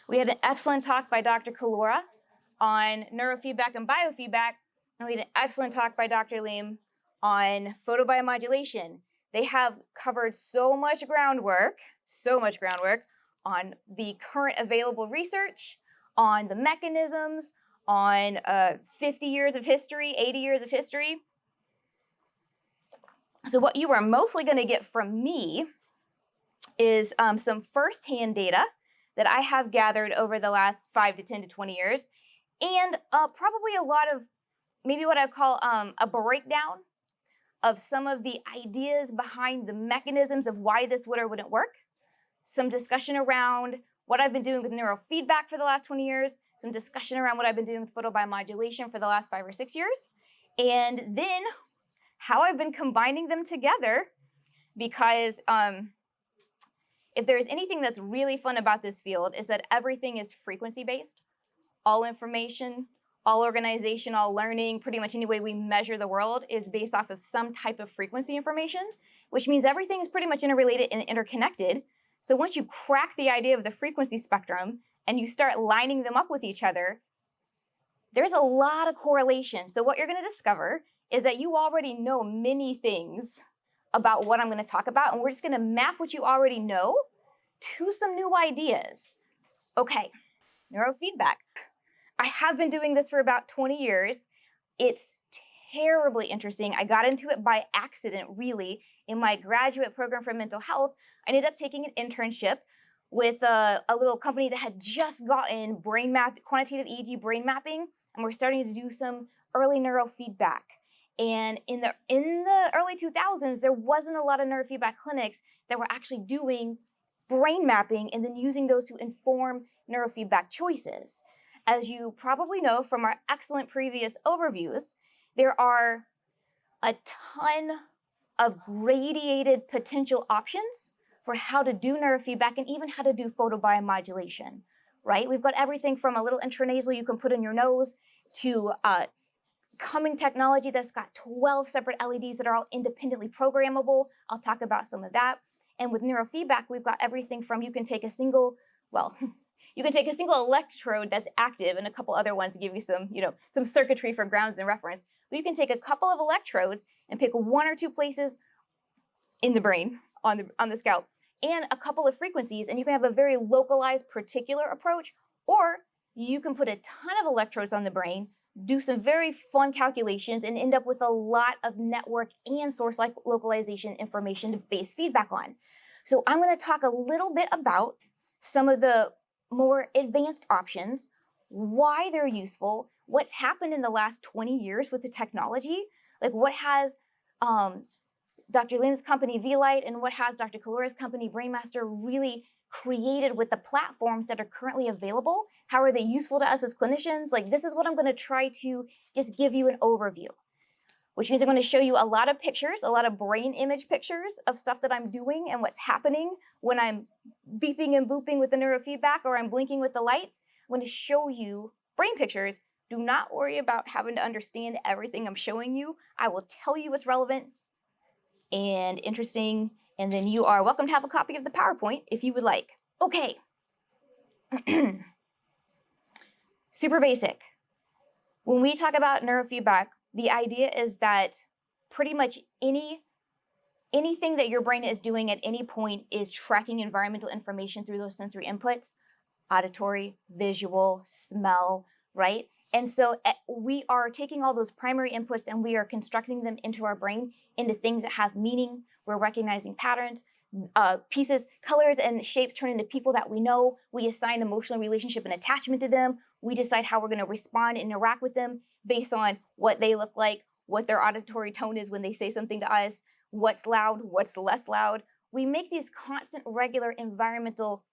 We had an excellent talk by Dr. Kalora on neurofeedback and biofeedback, and we had an excellent talk by Dr. Lim on photobiomodulation. They have covered so much groundwork on the current available research, on the mechanisms, on 50 years of history, 80 years of history. So what you are mostly going to get from me is some firsthand data that I have gathered over the last 5 to 10 to 20 years, and probably a lot of maybe what I call a breakdown of some of the ideas behind the mechanisms of why this would or wouldn't work, some discussion around what I've been doing with neurofeedback for the last 20 years, some discussion around what I've been doing with photobiomodulation for the last 5 or 6 years, and then how I've been combining them together, because if there's anything that's really fun about this field is that everything is frequency-based. All information, all organization, all learning, pretty much any way we measure the world is based off of some type of frequency information, which means everything is pretty much interrelated and interconnected. So once you crack the idea of the frequency spectrum and you start lining them up with each other, there's a lot of correlation. So what you're going to discover is that you already know many things about what I'm going to talk about, and we're just going to map what you already know to some new ideas. Okay, neurofeedback. I have been doing this for about 20 years. It's terribly interesting. I got into it by accident, really. In my graduate program for mental health, I ended up taking an internship with a little company that had just gotten quantitative EEG brain mapping, and we're starting to do some early neurofeedback. And in the early 2000s, there wasn't a lot of neurofeedback clinics that were actually doing brain mapping and then using those to inform neurofeedback choices. As you probably know from our excellent previous overviews, there are a ton of gradated potential options for how to do neurofeedback and even how to do photobiomodulation, right? We've got everything from a little intranasal you can put in your nose to coming technology that's got 12 separate LEDs that are all independently programmable. I'll talk about some of that. And with neurofeedback, we've got everything from you can take a single electrode that's active, and a couple other ones to give you some circuitry for grounds and reference. But you can take a couple of electrodes and pick 1 or 2 places in the brain, on the scalp, and a couple of frequencies, and you can have a very localized particular approach, or you can put a ton of electrodes on the brain, do some very fun calculations, and end up with a lot of network and source localization information to base feedback on. So I'm going to talk a little bit about some of the more advanced options, why they're useful, what's happened in the last 20 years with the technology, like what has Dr. Lim's company Vielight and what has Dr. Kalora's company Brainmaster really created with the platforms that are currently available. How are they useful to us as clinicians? Like, this is what I'm going to try to just give you an overview, which means I'm going to show you a lot of pictures, a lot of brain image pictures of stuff that I'm doing and what's happening when I'm beeping and booping with the neurofeedback or I'm blinking with the lights. I'm going to show you brain pictures. Do not worry about having to understand everything I'm showing you. I will tell you what's relevant and interesting, and then you are welcome to have a copy of the PowerPoint if you would like. Okay. Super basic. When we talk about neurofeedback, the idea is that pretty much anything that your brain is doing at any point is tracking environmental information through those sensory inputs, auditory, visual, smell, right? And so we are taking all those primary inputs and we are constructing them into our brain into things that have meaning. We're recognizing patterns, pieces, colors, and shapes turn into people that we know. We assign emotional relationship and attachment to them. We decide how we're going to respond and interact with them based on what they look like, what their auditory tone is when they say something to us, what's loud, what's less loud. We make these constant, regular environmental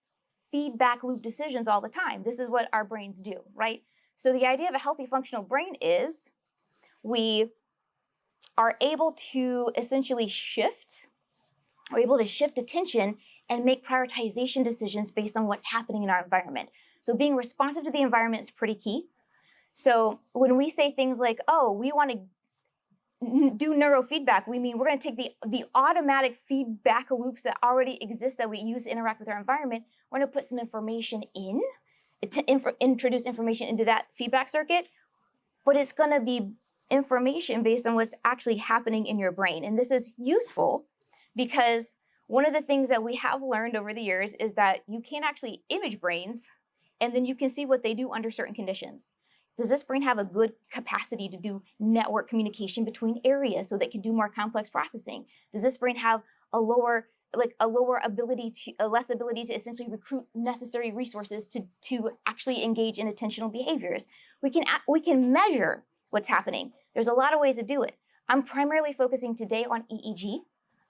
feedback loop decisions all the time. This is what our brains do, right? So the idea of a healthy functional brain is we are able to essentially shift attention and make prioritization decisions based on what's happening in our environment. So being responsive to the environment is pretty key. So when we say things like, oh, we want to do neurofeedback, we mean we're going to take the automatic feedback loops that already exist that we use to interact with our environment. We're going to put some information in introduce information into that feedback circuit, but it's going to be information based on what's actually happening in your brain. And this is useful because one of the things that we have learned over the years is that you can actually image brains, and then you can see what they do under certain conditions. Does this brain have a good capacity to do network communication between areas so they can do more complex processing? Does this brain have a less ability to essentially recruit necessary resources to actually engage in attentional behaviors? We can measure what's happening. There's a lot of ways to do it. I'm primarily focusing today on EEG,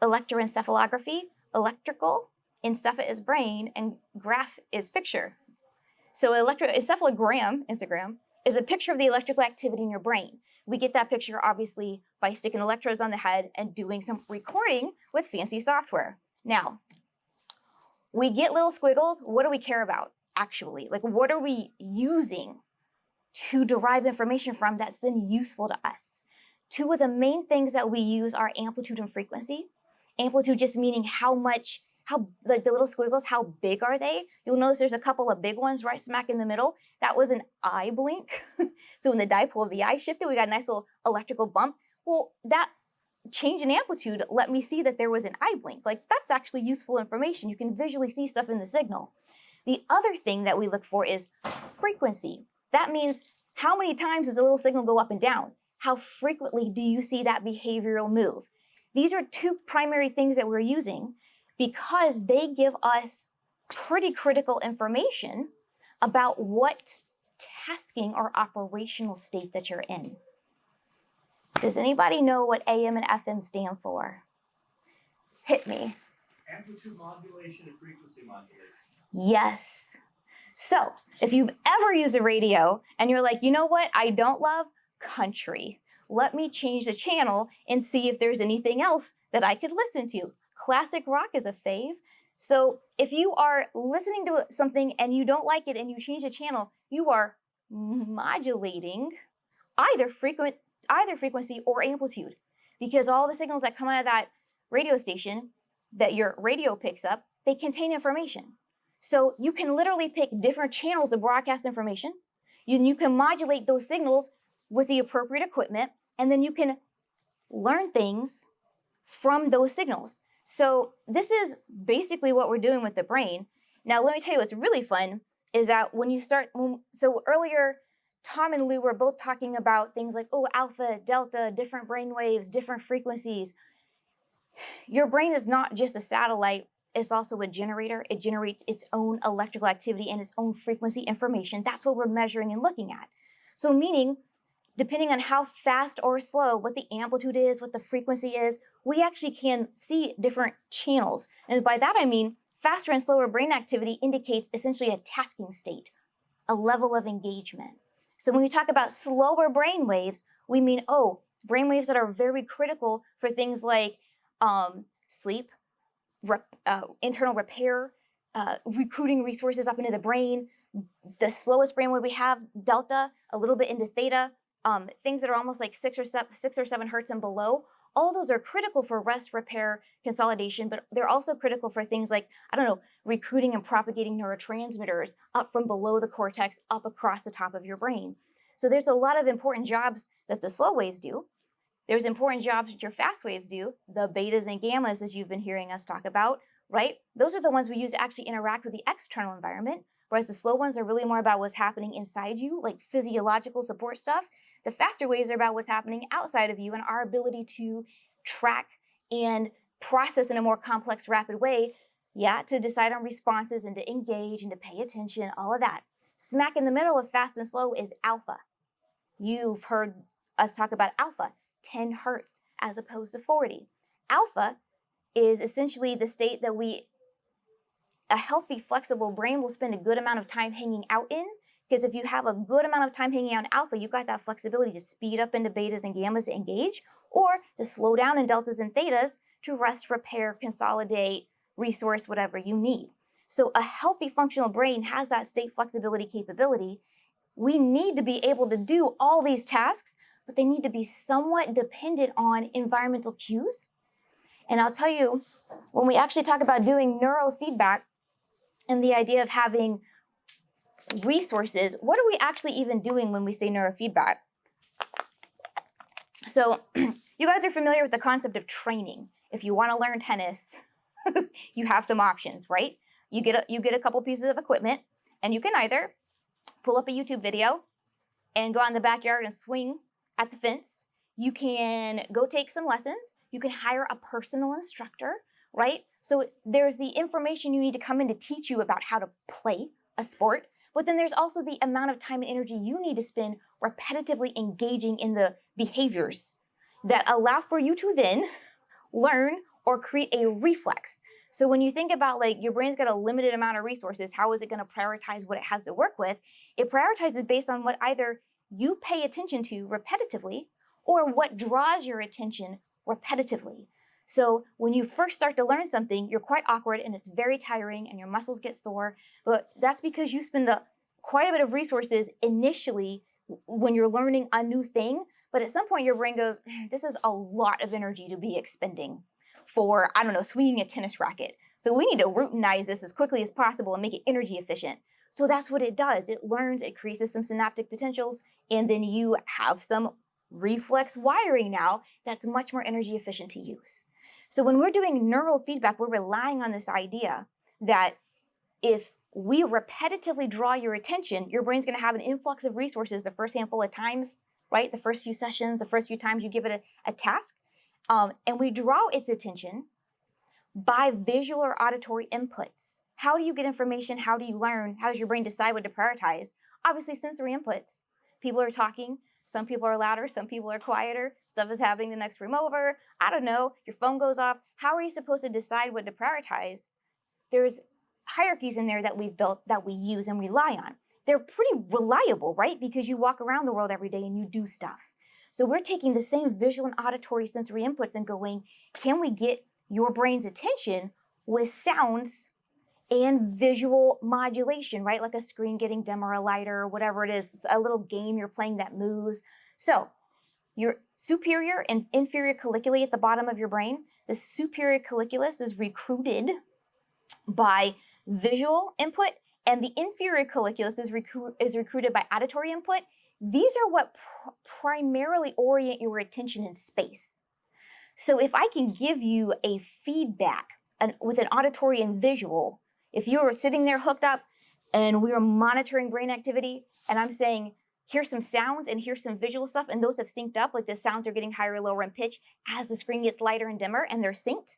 electroencephalography. Electrical, encepha is brain, and graph is picture. So electroencephalogram, is a picture of the electrical activity in your brain. We get that picture, obviously, by sticking electrodes on the head and doing some recording with fancy software. Now, we get little squiggles. What do we care about, actually? Like, what are we using to derive information from that's then useful to us? Two of the main things that we use are amplitude and frequency. Amplitude just meaning like the little squiggles, how big are they? You'll notice there's a couple of big ones right smack in the middle. That was an eye blink. So when the dipole of the eye shifted, we got a nice little electrical bump. Well, that change in amplitude let me see that there was an eye blink. Like, that's actually useful information. You can visually see stuff in the signal. The other thing that we look for is frequency. That means how many times does the little signal go up and down? How frequently do you see that behavioral move? These are two primary things that we're using because they give us pretty critical information about what tasking or operational state that you're in. Does anybody know what AM and FM stand for? Hit me. Amplitude modulation and frequency modulation. Yes. So if you've ever used a radio and you're like, you know what I don't love? Country. Let me change the channel and see if there's anything else that I could listen to. Classic rock is a fave. So if you are listening to something and you don't like it and you change the channel, you are modulating either frequency or amplitude, because all the signals that come out of that radio station that your radio picks up, they contain information. So you can literally pick different channels to broadcast information. You can modulate those signals with the appropriate equipment, and then you can learn things from those signals. So this is basically what we're doing with the brain. Now, let me tell you what's really fun is that when you start, so earlier, Tom and Lou were both talking about things like, oh, alpha, delta, different brain waves, different frequencies. Your brain is not just a satellite, it's also a generator. It generates its own electrical activity and its own frequency information. That's what we're measuring and looking at. So meaning, depending on how fast or slow, what the amplitude is, what the frequency is, we actually can see different channels. And by that I mean, faster and slower brain activity indicates essentially a tasking state, a level of engagement. So when we talk about slower brain waves, we mean, oh, brain waves that are very critical for things like sleep, internal repair, recruiting resources up into the brain. The slowest brain wave we have, delta, a little bit into theta, things that are almost like 6 or 7 hertz and below. All those are critical for rest, repair, consolidation, but they're also critical for things like, recruiting and propagating neurotransmitters up from below the cortex, up across the top of your brain. So there's a lot of important jobs that the slow waves do. There's important jobs that your fast waves do, the betas and gammas, as you've been hearing us talk about, right? Those are the ones we use to actually interact with the external environment, whereas the slow ones are really more about what's happening inside you, like physiological support stuff. The faster waves are about what's happening outside of you and our ability to track and process in a more complex, rapid way, to decide on responses and to engage and to pay attention, all of that. Smack in the middle of fast and slow is alpha. You've heard us talk about alpha, 10 hertz as opposed to 40. Alpha is essentially the state that a healthy, flexible brain will spend a good amount of time hanging out in. Because if you have a good amount of time hanging out in alpha, you've got that flexibility to speed up into betas and gammas to engage, or to slow down in deltas and thetas to rest, repair, consolidate, resource, whatever you need. So a healthy functional brain has that state flexibility capability. We need to be able to do all these tasks, but they need to be somewhat dependent on environmental cues. And I'll tell you, when we actually talk about doing neurofeedback and the idea of having resources, what are we actually even doing when we say neurofeedback? So you guys are familiar with the concept of training. If you want to learn tennis, you have some options, right? You get a couple pieces of equipment, and you can either pull up a YouTube video and go out in the backyard and swing at the fence. You can go take some lessons. You can hire a personal instructor, right? So there's the information you need to come in to teach you about how to play a sport, but then there's also the amount of time and energy you need to spend repetitively engaging in the behaviors that allow for you to then learn or create a reflex. So when you think about like your brain's got a limited amount of resources, how is it going to prioritize what it has to work with? It prioritizes based on what either you pay attention to repetitively or what draws your attention repetitively. So when you first start to learn something, you're quite awkward and it's very tiring and your muscles get sore, but that's because you spend quite a bit of resources initially when you're learning a new thing, but at some point your brain goes, this is a lot of energy to be expending for, I don't know, swinging a tennis racket. So we need to routinize this as quickly as possible and make it energy efficient. So that's what it does. It learns, it creates some synaptic potentials, and then you have some reflex wiring now that's much more energy efficient to use. So when we're doing neurofeedback, we're relying on this idea that if we repetitively draw your attention, your brain's going to have an influx of resources the first handful of times, right? The first few sessions, the first few times you give it a task. And we draw its attention by visual or auditory inputs. How do you get information? How do you learn? How does your brain decide what to prioritize? Obviously, sensory inputs. People are talking. Some people are louder. Some people are quieter. Stuff is happening the next room over. I don't know. Your phone goes off. How are you supposed to decide what to prioritize? There's hierarchies in there that we've built that we use and rely on. They're pretty reliable, right? Because you walk around the world every day and you do stuff. So we're taking the same visual and auditory sensory inputs and going, can we get your brain's attention with sounds and visual modulation, right? Like a screen getting dimmer or lighter or whatever it is. It's a little game you're playing that moves. So your superior and inferior colliculi at the bottom of your brain, the superior colliculus is recruited by visual input and the inferior colliculus is recruited by auditory input. These are what primarily orient your attention in space. So if I can give you a feedback with an auditory and visual, if you were sitting there hooked up and we were monitoring brain activity and I'm saying, here's some sounds and here's some visual stuff and those have synced up, like the sounds are getting higher or lower in pitch as the screen gets lighter and dimmer and they're synced.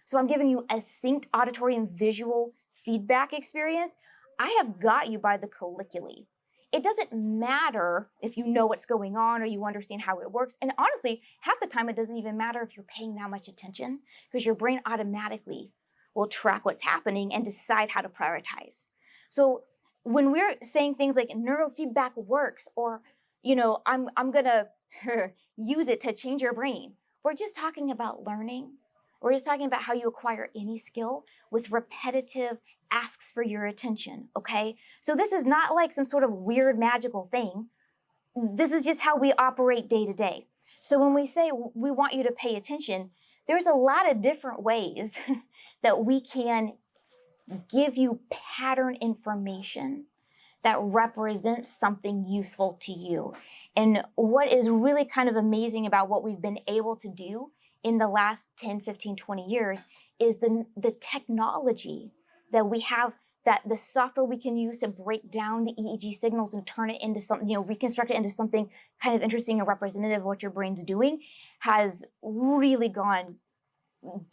So I'm giving you a synced auditory and visual feedback experience. I have got you by the colliculi. It doesn't matter if you know what's going on or you understand how it works. And honestly, half the time it doesn't even matter if you're paying that much attention because your brain automatically will track what's happening and decide how to prioritize. So when we're saying things like neurofeedback works or, you know, I'm gonna use it to change your brain, we're just talking about learning. We're just talking about how you acquire any skill with repetitive asks for your attention, okay? So this is not like some sort of weird magical thing. This is just how we operate day to day. So when we say we want you to pay attention, there's a lot of different ways that we can give you pattern information that represents something useful to you. And what is really kind of amazing about what we've been able to do in the last 10, 15, 20 years is the technology that we have, that the software we can use to break down the EEG signals and turn it into something, you know, reconstruct it into something kind of interesting and representative of what your brain's doing has really gone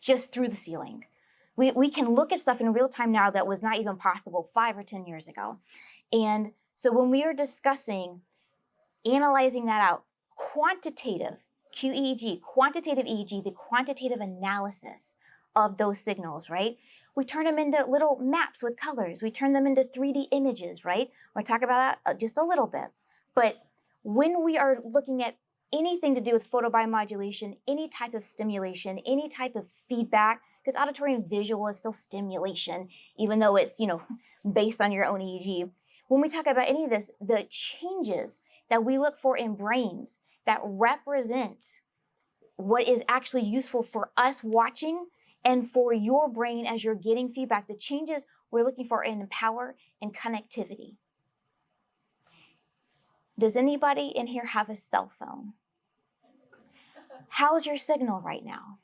just through the ceiling. We can look at stuff in real time now that was not even possible 5 or 10 years ago. And so when we are discussing analyzing that out, quantitative QEEG, quantitative EEG, the quantitative analysis of those signals, right? We turn them into little maps with colors. We turn them into 3D images, right? We'll talk about that just a little bit. But when we are looking at anything to do with photobiomodulation, any type of stimulation, any type of feedback, because auditory and visual is still stimulation, even though it's, you know, based on your own EEG. When we talk about any of this, the changes that we look for in brains that represent what is actually useful for us watching and for your brain as you're getting feedback, the changes we're looking for in power and connectivity. Does anybody in here have a cell phone? How's your signal right now?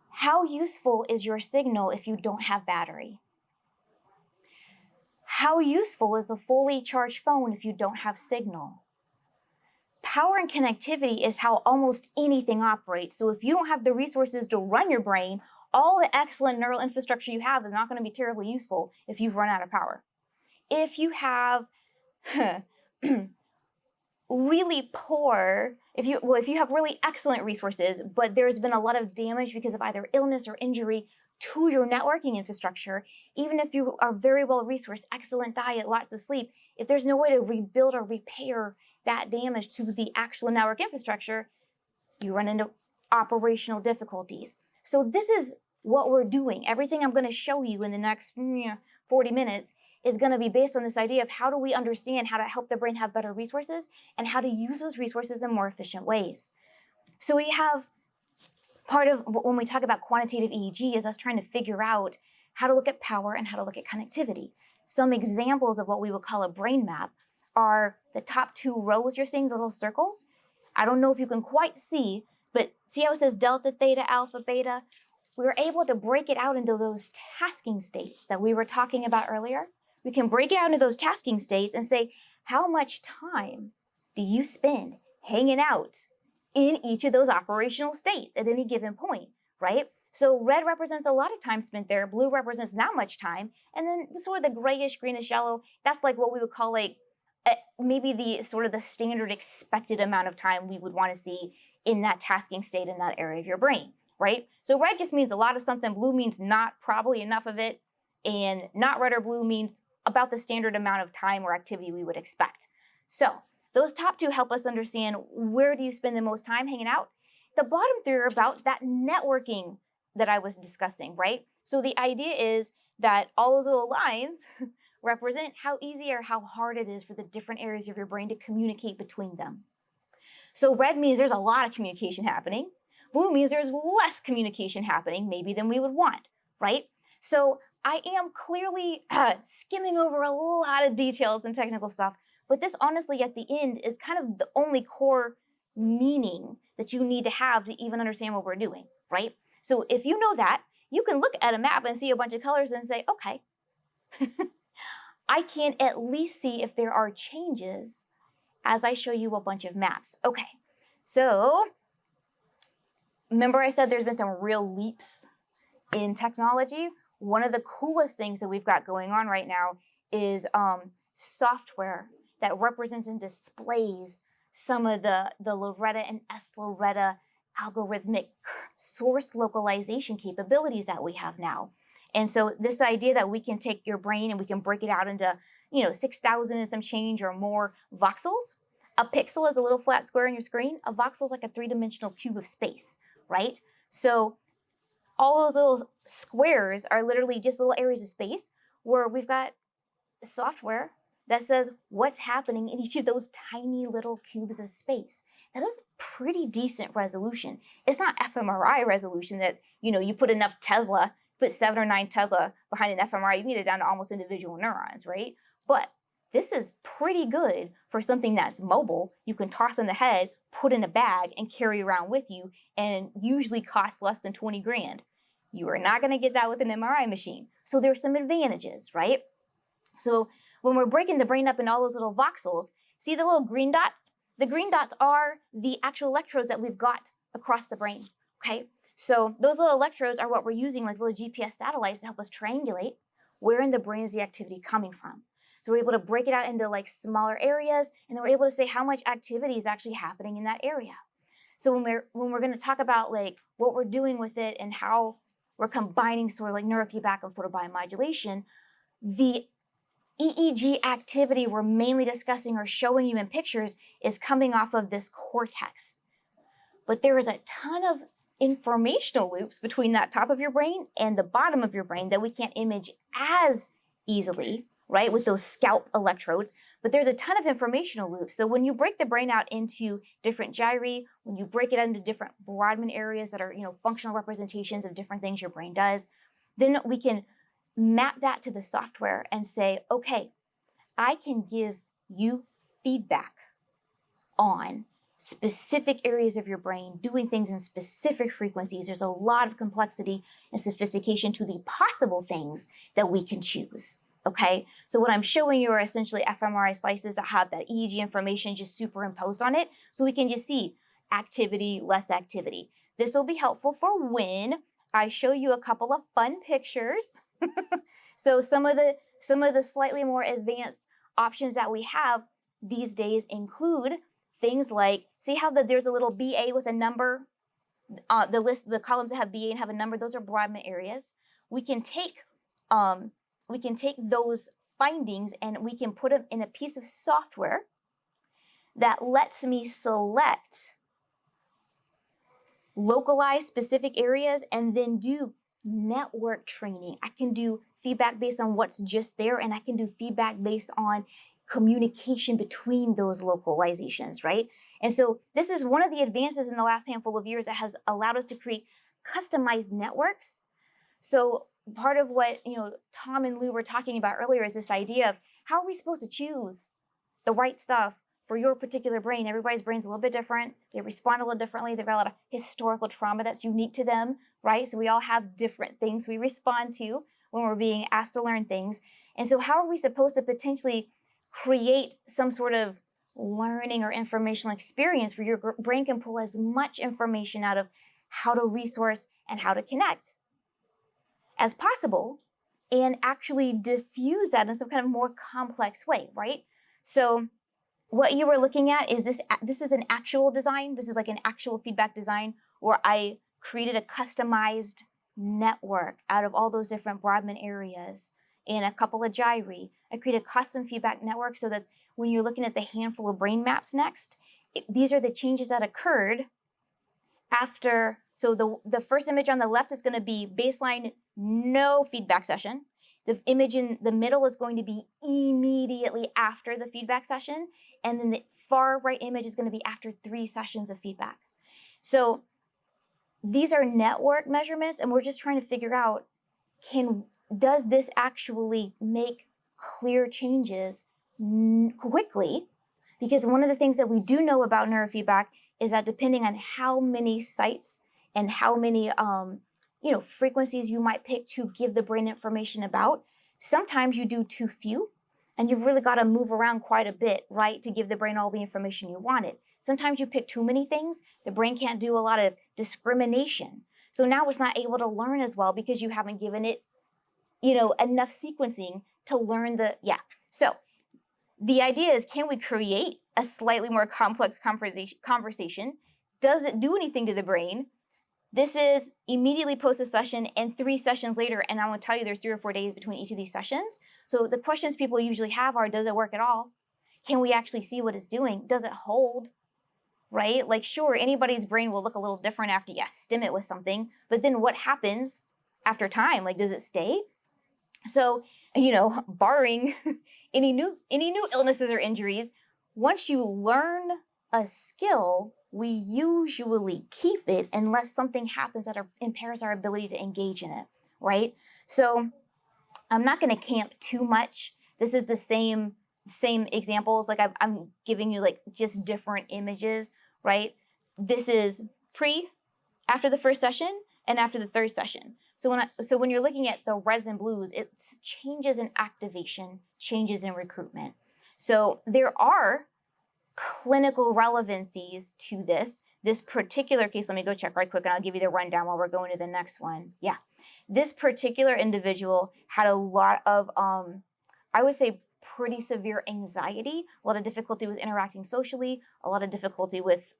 How useful is your signal if you don't have battery? How useful is a fully charged phone if you don't have signal? Power and connectivity is how almost anything operates. So if you don't have the resources to run your brain, all the excellent neural infrastructure you have is not going to be terribly useful if you've run out of power. If you have really poor, if you have really excellent resources, but there's been a lot of damage because of either illness or injury to your networking infrastructure, even if you are very well resourced, excellent diet, lots of sleep, if there's no way to rebuild or repair that damage to the actual network infrastructure, you run into operational difficulties. So this is what we're doing. Everything I'm going to show you in the next 40 minutes is going to be based on this idea of how do we understand how to help the brain have better resources and how to use those resources in more efficient ways. So we have part of when we talk about quantitative EEG is us trying to figure out how to look at power and how to look at connectivity. Some examples of what we would call a brain map are the top 2 rows you're seeing, the little circles. I don't know if you can quite see, but see how it says delta, theta, alpha, beta? We were able to break it out into those tasking states that we were talking about earlier. We can break it out into those tasking states and say, how much time do you spend hanging out in each of those operational states at any given point, right? So red represents a lot of time spent there, blue represents not much time, and then sort of the grayish, greenish, yellow, that's like what we would call like maybe the sort of the standard expected amount of time we would want to see in that tasking state in that area of your brain, right? So red just means a lot of something, blue means not probably enough of it, and not red or blue means about the standard amount of time or activity we would expect. So those top 2 help us understand where do you spend the most time hanging out. The bottom 3 are about that networking that I was discussing, right? So the idea is that all those little lines represent how easy or how hard it is for the different areas of your brain to communicate between them. So red means there's a lot of communication happening. Blue means there's less communication happening maybe than we would want, right? So I am clearly skimming over a lot of details and technical stuff, but this honestly at the end is kind of the only core meaning that you need to have to even understand what we're doing, right? So if you know that, you can look at a map and see a bunch of colors and say, okay, I can at least see if there are changes as I show you a bunch of maps. Okay, so remember I said there's been some real leaps in technology? One of the coolest things that we've got going on right now is software that represents and displays some of the Loretta and S-Loretta algorithmic source localization capabilities that we have now. And so this idea that we can take your brain and we can break it out into 6,000 and some change or more voxels. A pixel is a little flat square on your screen. A voxel is like a 3-dimensional cube of space, right? So all those little squares are literally just little areas of space where we've got software that says what's happening in each of those tiny little cubes of space. That is pretty decent resolution. It's not fMRI resolution that, you put enough Tesla, put 7 or 9 Tesla behind an fMRI, you can get it down to almost individual neurons, right? But this is pretty good for something that's mobile. You can toss in the head, put in a bag, and carry around with you, and usually costs less than 20 grand. You are not going to get that with an MRI machine. So there's some advantages, right? So when we're breaking the brain up in all those little voxels, see the little green dots? The green dots are the actual electrodes that we've got across the brain, okay? So those little electrodes are what we're using, like little GPS satellites, to help us triangulate where in the brain is the activity coming from. So we're able to break it out into like smaller areas, and then we're able to say how much activity is actually happening in that area. So when we're going to talk about like what we're doing with it and how we're combining sort of like neurofeedback and photobiomodulation, the EEG activity we're mainly discussing or showing you in pictures is coming off of this cortex. But there is a ton of informational loops between that top of your brain and the bottom of your brain that we can't image as easily, right, with those scalp electrodes. But there's a ton of informational loops. So when you break the brain out into different gyri, when you break it out into different Brodmann areas that are, functional representations of different things your brain does, then we can map that to the software and say, okay, I can give you feedback on specific areas of your brain, doing things in specific frequencies. There's a lot of complexity and sophistication to the possible things that we can choose. Okay, so what I'm showing you are essentially fMRI slices that have that EEG information just superimposed on it, so we can just see activity, less activity. This will be helpful for when I show you a couple of fun pictures. So some of the slightly more advanced options that we have these days include things like, see how there's a little BA with a number? The columns that have BA and have a number, those are Brodmann areas. We can take those findings and we can put them in a piece of software that lets me select localized specific areas and then do network training. I can do feedback based on what's just there, and I can do feedback based on communication between those localizations, right? And so this is one of the advances in the last handful of years that has allowed us to create customized networks. So part of what Tom and Lou were talking about earlier is this idea of how are we supposed to choose the right stuff for your particular brain. Everybody's brain's a little bit different. They respond a little differently. They've got a lot of historical trauma that's unique to them, right? So we all have different things we respond to when we're being asked to learn things. And so how are we supposed to potentially create some sort of learning or informational experience where your brain can pull as much information out of how to resource and how to connect as possible and actually diffuse that in some kind of more complex way, right? So what you were looking at is this is an actual design. This is like an actual feedback design where I created a customized network out of all those different Brodmann areas and a couple of gyri. I created a custom feedback network so that when you're looking at the handful of brain maps next, these are the changes that occurred after. So the first image on the left is going to be baseline, no feedback session. The image in the middle is going to be immediately after the feedback session. And then the far right image is going to be after 3 sessions of feedback. So these are network measurements, and we're just trying to figure out, does this actually make clear changes quickly? Because one of the things that we do know about neurofeedback is that depending on how many sites and how many frequencies you might pick to give the brain information about, sometimes you do too few, and you've really got to move around quite a bit, right, to give the brain all the information you wanted. Sometimes you pick too many things, the brain can't do a lot of discrimination. So now it's not able to learn as well because you haven't given it, enough sequencing to learn So the idea is, can we create a slightly more complex conversation? Does it do anything to the brain? This is immediately post a session and 3 sessions later, and I want to tell you there's 3 or 4 days between each of these sessions. So the questions people usually have are, does it work at all? Can we actually see what it's doing? Does it hold? Right? Like, sure, anybody's brain will look a little different after you stim it with something, but then what happens after time? Like, does it stay? So, barring any new illnesses or injuries, once you learn a skill, we usually keep it unless something happens that impairs our ability to engage in it, right? So I'm not going to camp too much. This is the same examples. Like I'm giving you like just different images, right? This is after the first session and after the third session. So when you're looking at the reds and blues, it's changes in activation, changes in recruitment. So there are clinical relevancies to this particular case. Let me go check right quick and I'll give you the rundown while we're going to the next one. Yeah, this particular individual had a lot of, I would say, pretty severe anxiety, a lot of difficulty with interacting socially, a lot of difficulty with,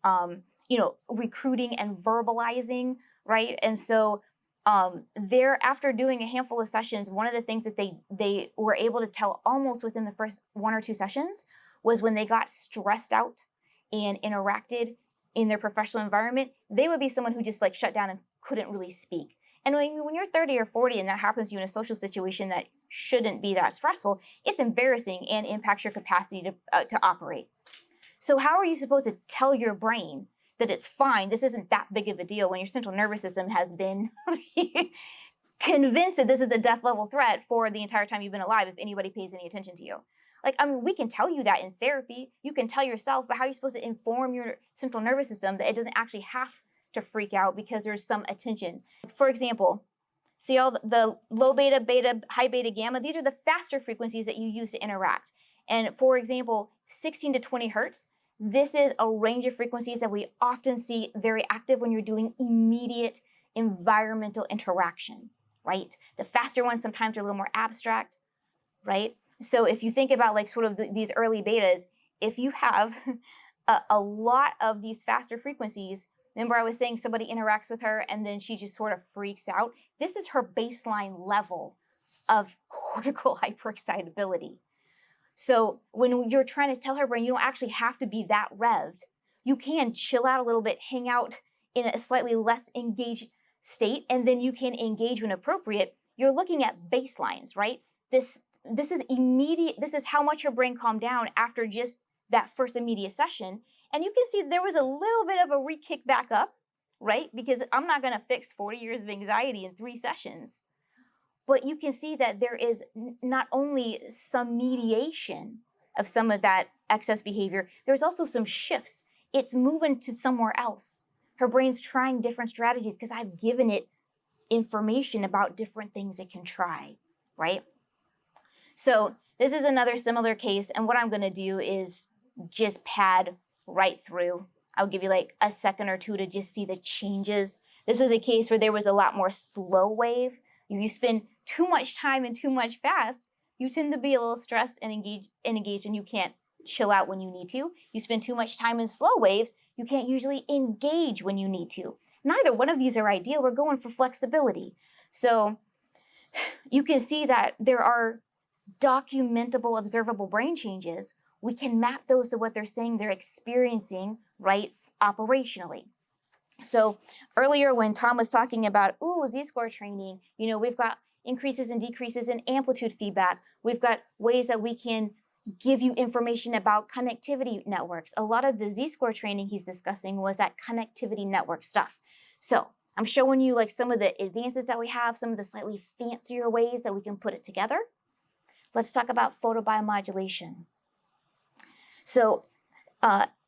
recruiting and verbalizing, right? And so after doing a handful of sessions, one of the things that they were able to tell almost within the first 1 or 2 sessions was when they got stressed out and interacted in their professional environment, they would be someone who just like shut down and couldn't really speak. And when you're 30 or 40 and that happens to you in a social situation that shouldn't be that stressful, it's embarrassing and impacts your capacity to operate. So how are you supposed to tell your brain that it's fine, this isn't that big of a deal, when your central nervous system has been convinced that this is a death level threat for the entire time you've been alive, if anybody pays any attention to you? Like, I mean, we can tell you that in therapy. You can tell yourself, but how are you supposed to inform your central nervous system that it doesn't actually have to freak out because there's some attention? For example, see all the low beta, beta, high beta, gamma, these are the faster frequencies that you use to interact. And for example, 16 to 20 hertz, this is a range of frequencies that we often see very active when you're doing immediate environmental interaction, right? The faster ones sometimes are a little more abstract, right? So if you think about like sort of these early betas, if you have a lot of these faster frequencies, remember I was saying somebody interacts with her and then she just sort of freaks out. This is her baseline level of cortical hyperexcitability. So when you're trying to tell her brain you don't actually have to be that revved, you can chill out a little bit, hang out in a slightly less engaged state, and then you can engage when appropriate. You're looking at baselines, right? This is immediate. This is how much your brain calmed down after just that first immediate session. And you can see there was a little bit of a re-kick back up, right? Because I'm not going to fix 40 years of anxiety in 3 sessions. But you can see that there is not only some mediation of some of that excess behavior, there's also some shifts. It's moving to somewhere else. Her brain's trying different strategies because I've given it information about different things it can try, right? So this is another similar case, and what I'm going to do is just pad right through. I'll give you like a second or two to just see the changes. This was a case where there was a lot more slow wave. If you spend too much time and too much fast, you tend to be a little stressed and engaged, and you can't chill out when you need to. You spend too much time in slow waves, you can't usually engage when you need to. Neither one of these are ideal. We're going for flexibility. So you can see that there are documentable, observable brain changes. We can map those to what they're saying they're experiencing, right, operationally. So earlier when Tom was talking about, Z-score training, you know, we've got increases and decreases in amplitude feedback. We've got ways that we can give you information about connectivity networks. A lot of the Z-score training he's discussing was that connectivity network stuff. So I'm showing you like some of the advances that we have, some of the slightly fancier ways that we can put it together. Let's talk about photobiomodulation. So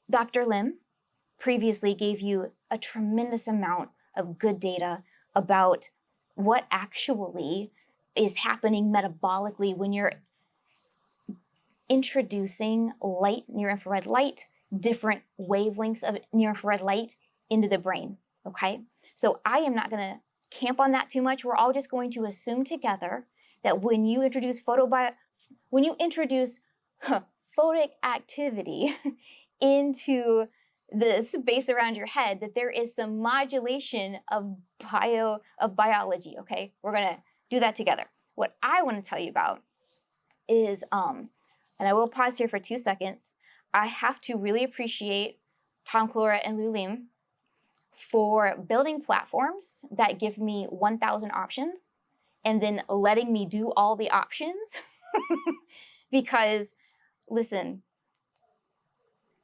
Dr. Lim previously gave you a tremendous amount of good data about what actually is happening metabolically when you're introducing light, near-infrared light, different wavelengths of near-infrared light into the brain, okay? So I am not gonna camp on that too much. We're all just going to assume together that when you introduce photic activity into the space around your head, that there is some modulation of biology, okay? We're gonna do that together. What I wanna tell you about is, and I will pause here for 2 seconds, I have to really appreciate Tom Clora and Lou Lim for building platforms that give me 1,000 options and then letting me do all the options. Because, listen,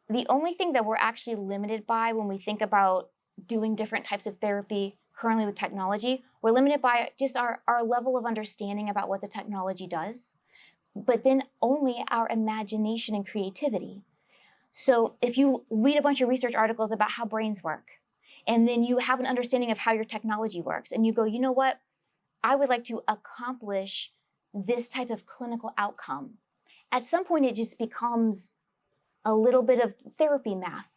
the only thing that we're actually limited by when we think about doing different types of therapy currently with technology, we're limited by just our level of understanding about what the technology does, but then only our imagination and creativity. So if you read a bunch of research articles about how brains work, and then you have an understanding of how your technology works, and you go, you know what, I would like to accomplish this type of clinical outcome. At some point, it just becomes a little bit of therapy math,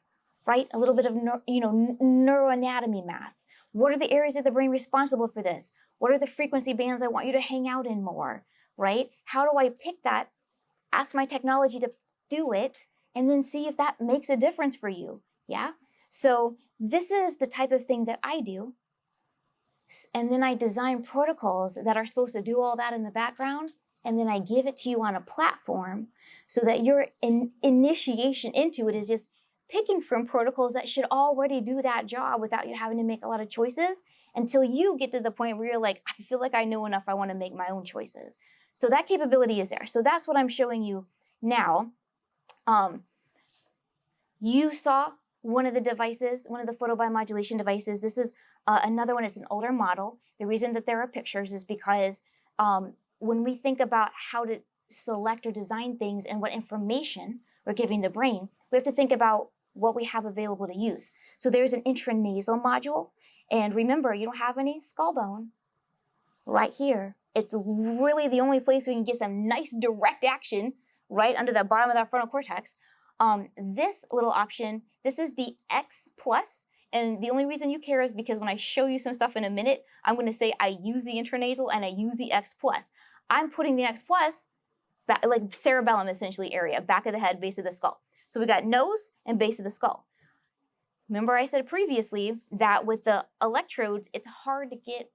right? A little bit of neuroanatomy math. What are the areas of the brain responsible for this? What are the frequency bands I want you to hang out in more, right? How do I pick that, ask my technology to do it, and then see if that makes a difference for you, yeah? So this is the type of thing that I do. And then I design protocols that are supposed to do all that in the background, and then I give it to you on a platform so that your initiation into it is just picking from protocols that should already do that job without you having to make a lot of choices until you get to the point where you're like, I feel like I know enough, I want to make my own choices. So that capability is there. So that's what I'm showing you now. You saw one of the devices, one of the photobiomodulation devices. This is another one. It's an older model. The reason that there are pictures is because when we think about how to select or design things and what information we're giving the brain, we have to think about what we have available to use. So there's an intranasal module. And remember, you don't have any skull bone right here. It's really the only place we can get some nice direct action right under the bottom of that frontal cortex. This little option, this is the X plus. And the only reason you care is because when I show you some stuff in a minute, I'm going to say I use the intranasal and I use the X plus. I'm putting the X plus back, like cerebellum essentially area, back of the head, base of the skull. So we got nose and base of the skull. Remember I said previously that with the electrodes, it's hard to get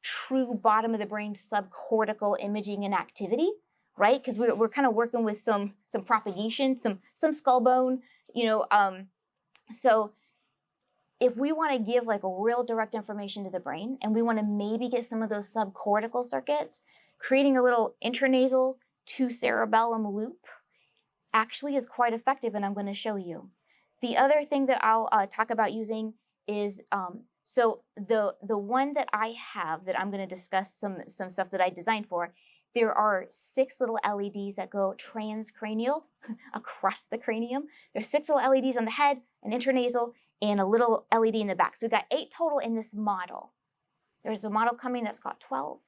true bottom of the brain subcortical imaging and activity, right? Because we're kind of working with some propagation, some skull bone, so if we want to give like a real direct information to the brain and we want to maybe get some of those subcortical circuits, creating a little intranasal to cerebellum loop actually is quite effective, and I'm going to show you. The other thing that I'll talk about using is, so the one that I have that I'm going to discuss some stuff that I designed for, there are 6 little LEDs that go transcranial across the cranium. There's 6 little LEDs on the head, an intranasal, and a little LED in the back. So we've got 8 total in this model. There's a model coming that's got 12.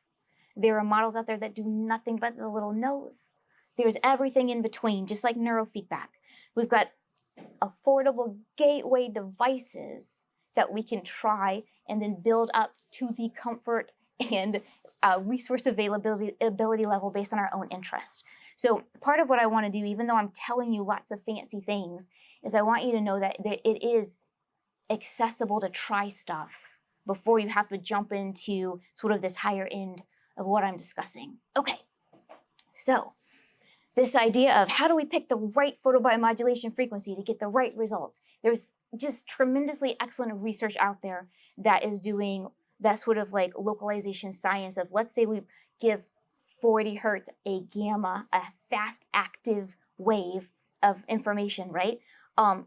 There are models out there that do nothing but the little nose. There's everything in between, just like neurofeedback. We've got affordable gateway devices that we can try and then build up to the comfort and resource availability level based on our own interest. So part of what I want to do, even though I'm telling you lots of fancy things, is I want you to know that it is accessible to try stuff before you have to jump into sort of this higher end of what I'm discussing. Okay, so this idea of how do we pick the right photobiomodulation frequency to get the right results. There's just tremendously excellent research out there that is doing that sort of like localization science of, let's say we give 40 hertz a gamma, a fast active wave of information, right?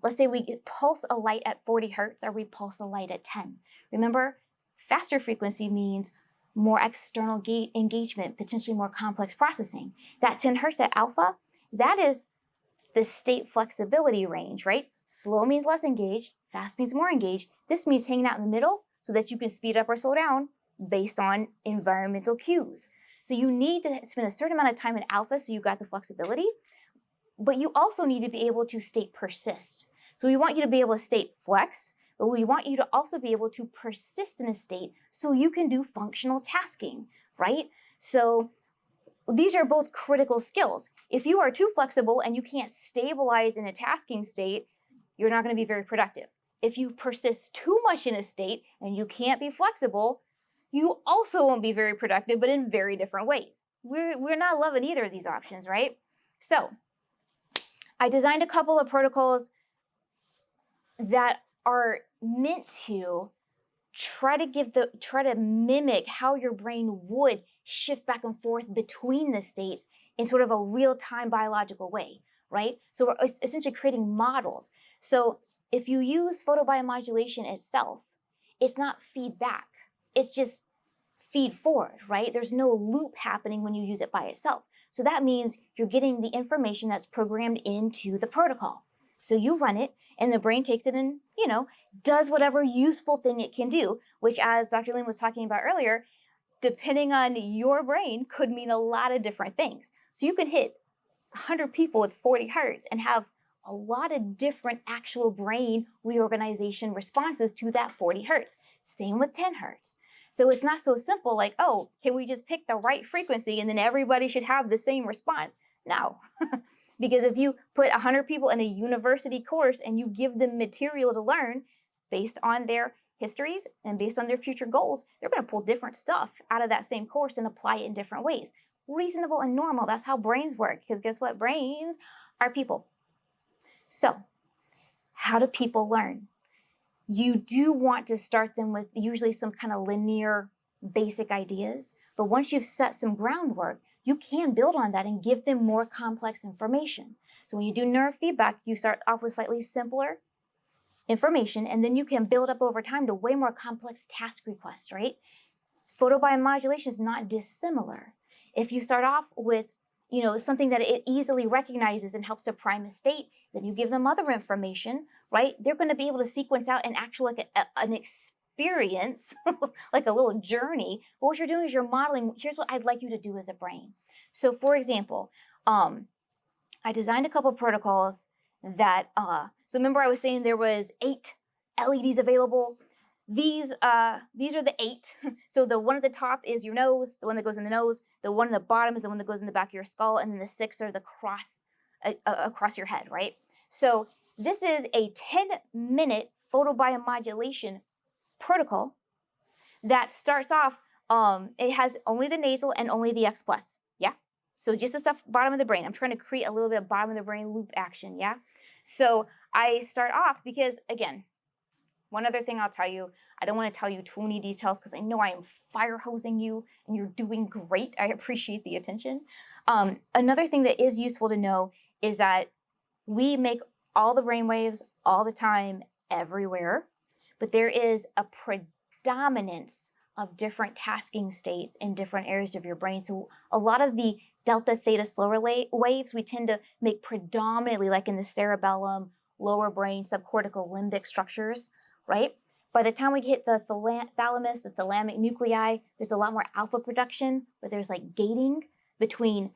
Let's say we pulse a light at 40 hertz or we pulse a light at 10. Remember, faster frequency means more external gate engagement, potentially more complex processing. That 10 hertz at alpha, that is the state flexibility range, right? Slow means less engaged, fast means more engaged. This means hanging out in the middle so that you can speed up or slow down based on environmental cues. So you need to spend a certain amount of time in alpha so you got the flexibility, but you also need to be able to state persist. So we want you to be able to state flex, but we want you to also be able to persist in a state so you can do functional tasking, right? So these are both critical skills. If you are too flexible and you can't stabilize in a tasking state, you're not going to be very productive. If you persist too much in a state and you can't be flexible, you also won't be very productive, but in very different ways. We're not loving either of these options, right? So I designed a couple of protocols that are meant to try to mimic how your brain would shift back and forth between the states in sort of a real-time biological way, right? So we're essentially creating models. So if you use photobiomodulation itself, it's not feedback. It's just feed forward, right? There's no loop happening when you use it by itself. So that means you're getting the information that's programmed into the protocol. So you run it and the brain takes it and, does whatever useful thing it can do, which, as Dr. Lin was talking about earlier, depending on your brain could mean a lot of different things. So you can hit 100 people with 40 hertz and have a lot of different actual brain reorganization responses to that 40 hertz. Same with 10 hertz. So it's not so simple like, oh, can we just pick the right frequency and then everybody should have the same response? No. Because if you put 100 people in a university course and you give them material to learn based on their histories and based on their future goals, they're going to pull different stuff out of that same course and apply it in different ways. Reasonable and normal. That's how brains work. Because guess what? Brains are people. So how do people learn? You do want to start them with usually some kind of linear basic ideas. But once you've set some groundwork, you can build on that and give them more complex information. So when you do neurofeedback, you start off with slightly simpler information, and then you can build up over time to way more complex task requests, right? Photobiomodulation is not dissimilar. If you start off with something that it easily recognizes and helps to prime a state. Then you give them other information, right? They're going to be able to sequence out an actual, like an experience, like a little journey. But what you're doing is you're modeling, here's what I'd like you to do as a brain. So for example, I designed a couple protocols that, so remember I was saying there was 8 LEDs available. These are the 8. So the one at the top is your nose, the one that goes in the nose, the one at the bottom is the one that goes in the back of your skull, and then the 6 are the across your head, right? So this is a 10-minute photobiomodulation protocol that starts off, it has only the nasal and only the X+, yeah? So just the stuff bottom of the brain. I'm trying to create a little bit of bottom of the brain loop action, yeah? So I start off because, again, one other thing I'll tell you, I don't want to tell you too many details because I know I am fire hosing you and you're doing great. I appreciate the attention. Another thing that is useful to know is that we make all the brain waves all the time, everywhere, but there is a predominance of different tasking states in different areas of your brain. So a lot of the delta, theta, slower waves we tend to make predominantly like in the cerebellum, lower brain, subcortical, limbic structures, right? By the time we hit the thalamus, the thalamic nuclei, there's a lot more alpha production, but there's like gating between,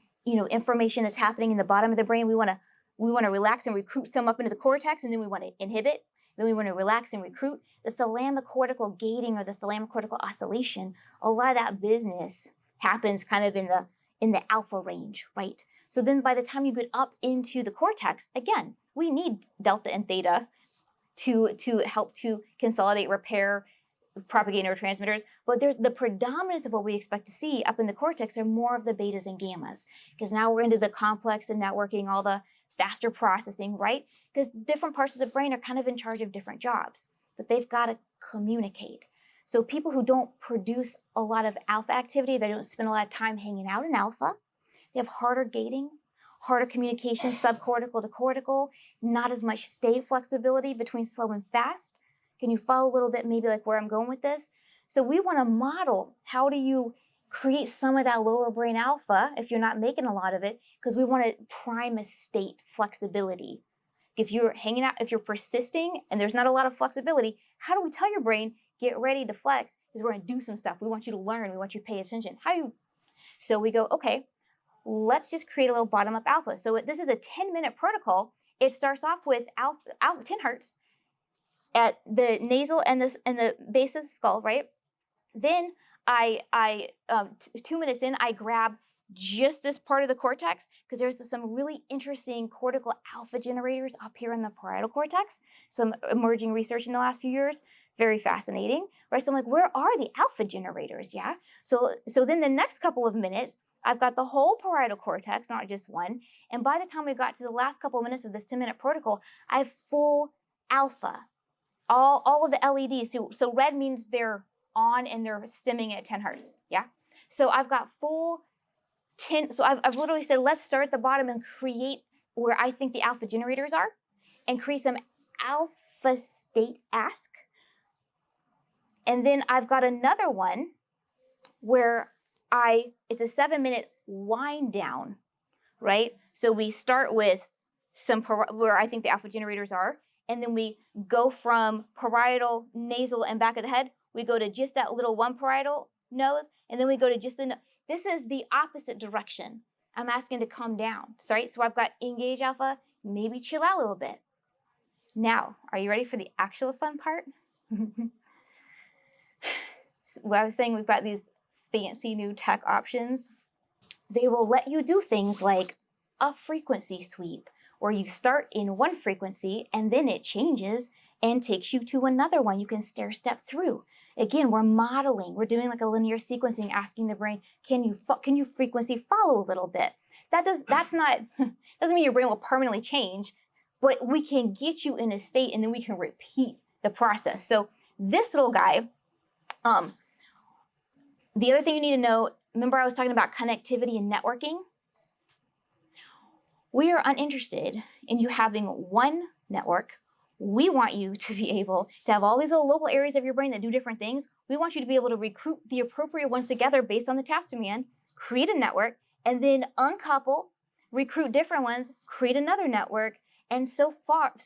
information that's happening in the bottom of the brain. We want to relax and recruit some up into the cortex, and then we want to inhibit. Then we want to relax and recruit. The thalamocortical gating or the thalamocortical oscillation, a lot of that business happens kind of in the alpha range, right? So then by the time you get up into the cortex, again, we need delta and theta to help to consolidate, repair, propagate neurotransmitters. But there's the predominance of what we expect to see up in the cortex are more of the betas and gammas, because now we're into the complex and networking, all the faster processing, right? Because different parts of the brain are kind of in charge of different jobs, but they've got to communicate. So people who don't produce a lot of alpha activity, they don't spend a lot of time hanging out in alpha, they have harder gating, harder communication, subcortical to cortical, not as much state flexibility between slow and fast. Can you follow a little bit maybe like where I'm going with this? So we want to model how do you create some of that lower brain alpha if you're not making a lot of it, because we want to prime a state flexibility. If you're hanging out, if you're persisting and there's not a lot of flexibility, how do we tell your brain, get ready to flex, because we're going to do some stuff. We want you to learn. We want you to pay attention. So we go, okay, let's just create a little bottom-up alpha. So this is a 10-minute protocol. It starts off with 10 hertz at the nasal and the base of the skull, right? Then 2 minutes in, I grab just this part of the cortex, because there's some really interesting cortical alpha generators up here in the parietal cortex, some emerging research in the last few years, very fascinating, right? So I'm like, where are the alpha generators, yeah? So then the next couple of minutes, I've got the whole parietal cortex, not just one, and by the time we got to the last couple of minutes of this 10-minute protocol, I have full alpha, all of the LEDs. So red means they're on and they're stimming at 10 hertz, yeah? So I've got full 10, so I've literally said, let's start at the bottom and create where I think the alpha generators are and create some alpha state ask. And then I've got another one where it's a 7-minute wind down, right? So we start with where I think the alpha generators are, and then we go from parietal, nasal, and back of the head. We go to just that little one parietal nose, and then we go to just the this is the opposite direction. I'm asking to calm down, right? So I've got engage alpha, maybe chill out a little bit. Now, are you ready for the actual fun part? So what I was saying, we've got these fancy new tech options. They will let you do things like a frequency sweep, where you start in one frequency and then it changes and takes you to another one. You can stair step through. Again, we're modeling. We're doing like a linear sequencing, asking the brain, can you frequency follow a little bit? Doesn't mean your brain will permanently change, but we can get you in a state and then we can repeat the process. So this little guy, the other thing you need to know, remember I was talking about connectivity and networking? We are uninterested in you having one network. We want you to be able to have all these little local areas of your brain that do different things. We want you to be able to recruit the appropriate ones together based on the task demand, create a network, and then uncouple, recruit different ones, create another network, and so forth,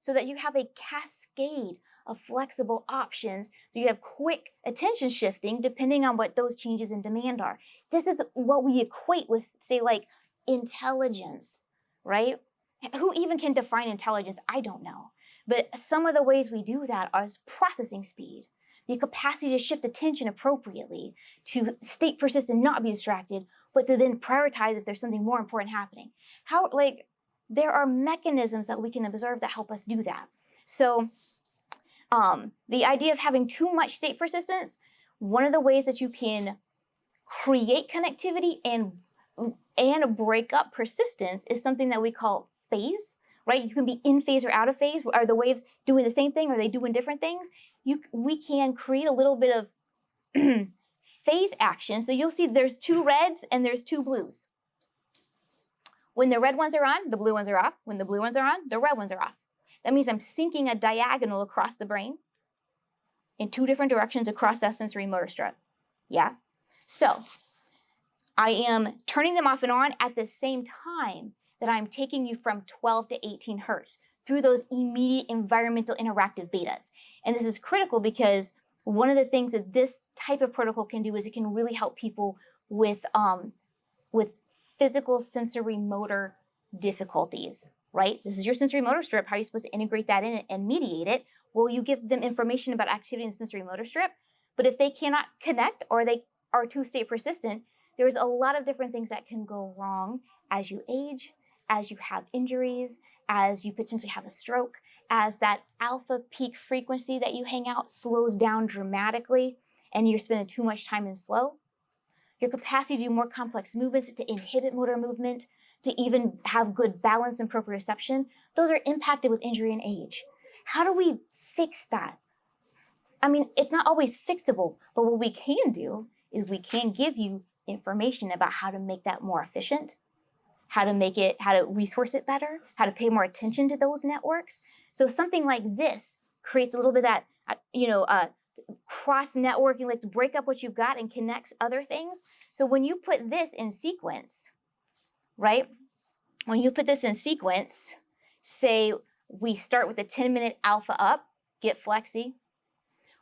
so that you have a cascade of flexible options. So you have quick attention shifting depending on what those changes in demand are. This is what we equate with, say, like intelligence, right? Who even can define intelligence? I don't know. But some of the ways we do that is processing speed, the capacity to shift attention appropriately, to state persist and not be distracted, but to then prioritize if there's something more important happening. There are mechanisms that we can observe that help us do that. So the idea of having too much state persistence, one of the ways that you can create connectivity and break up persistence is something that we call phase, right? You can be in phase or out of phase. Are the waves doing the same thing? Are they doing different things? We can create a little bit of phase action. So you'll see there's 2 reds and there's 2 blues. When the red ones are on, the blue ones are off. When the blue ones are on, the red ones are off. That means I'm syncing a diagonal across the brain in 2 different directions across that sensory motor strip. Yeah? So I am turning them off and on at the same time that I'm taking you from 12 to 18 hertz through those immediate environmental interactive betas. And this is critical because one of the things that this type of protocol can do is it can really help people with physical sensory motor difficulties, right? This is your sensory motor strip. How are you supposed to integrate that in and mediate it? Well, you give them information about activity in the sensory motor strip, but if they cannot connect or they are too state persistent, there's a lot of different things that can go wrong as you age, as you have injuries, as you potentially have a stroke, as that alpha peak frequency that you hang out slows down dramatically and you're spending too much time in slow. Your capacity to do more complex movements, to inhibit motor movement, to even have good balance and proprioception, those are impacted with injury and age. How do we fix that? I mean, it's not always fixable, but what we can do is we can give you information about how to make that more efficient, how to resource it better, how to pay more attention to those networks. So something like this creates a little bit of that, cross-networking, like to break up what you've got and connects other things. So when you put this in sequence, right? When you put this in sequence, say we start with the 10-minute alpha up, get flexi.